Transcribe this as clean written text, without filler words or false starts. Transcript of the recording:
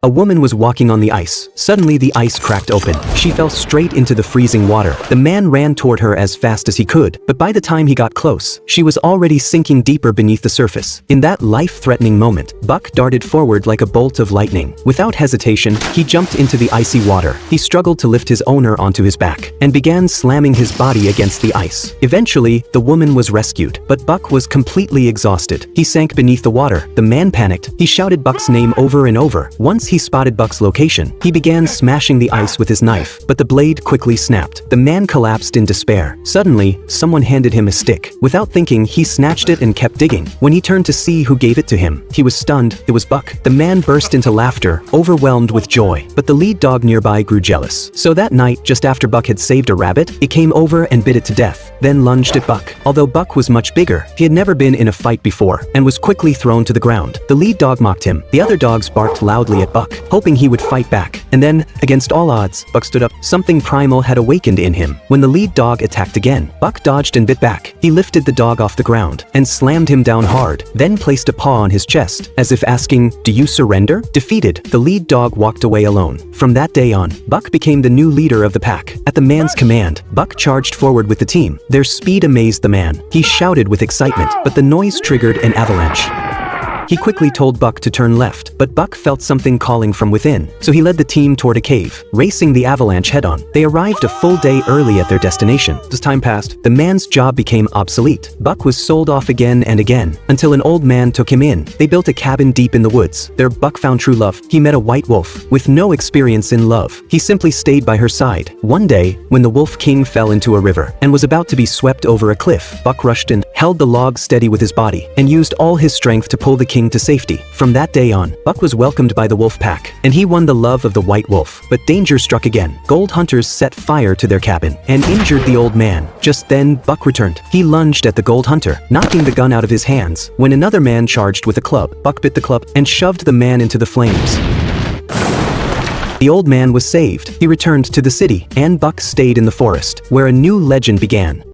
A woman was walking on the ice. Suddenly the ice cracked open. She fell straight into the freezing water. The man ran toward her as fast as he could, but by the time he got close, she was already sinking deeper beneath the surface. In that life-threatening moment, Buck darted forward like a bolt of lightning. Without hesitation, he jumped into the icy water. He struggled to lift his owner onto his back, and began slamming his body against the ice. Eventually, the woman was rescued, but Buck was completely exhausted. He sank beneath the water. The man panicked. He shouted Buck's name over and over. Once he spotted Buck's location, he began smashing the ice with his knife, but the blade quickly snapped. The man collapsed in despair. Suddenly, someone handed him a stick. Without thinking, he snatched it and kept digging. When he turned to see who gave it to him, he was stunned. It was Buck. The man burst into laughter, overwhelmed with joy, but the lead dog nearby grew jealous. So that night, just after Buck had saved a rabbit, it came over and bit it to death, then lunged at Buck. Although Buck was much bigger, he had never been in a fight before, and was quickly thrown to the ground. The lead dog mocked him. The other dogs barked loudly at Buck, hoping he would fight back. And then, against all odds, Buck stood up. Something primal had awakened in him. When the lead dog attacked again, Buck dodged and bit back. He lifted the dog off the ground and slammed him down hard, then placed a paw on his chest, as if asking, "Do you surrender?" Defeated, the lead dog walked away alone. From that day on, Buck became the new leader of the pack. At the man's command, Buck charged forward with the team. Their speed amazed the man. He shouted with excitement, but the noise triggered an avalanche. He quickly told Buck to turn left, but Buck felt something calling from within, so he led the team toward a cave, racing the avalanche head-on. They arrived a full day early at their destination. As time passed, the man's job became obsolete. Buck was sold off again and again, until an old man took him in. They built a cabin deep in the woods. There Buck found true love. He met a white wolf, with no experience in love. He simply stayed by her side. One day, when the wolf king fell into a river, and was about to be swept over a cliff, Buck rushed in, held the log steady with his body, and used all his strength to pull the king to safety. From that day on, Buck was welcomed by the wolf pack, and he won the love of the white wolf. But danger struck again. Gold hunters set fire to their cabin and injured the old man. Just then, Buck returned. He lunged at the gold hunter, knocking the gun out of his hands. When another man charged with a club, Buck bit the club and shoved the man into the flames. The old man was saved. He returned to the city, and Buck stayed in the forest, where a new legend began.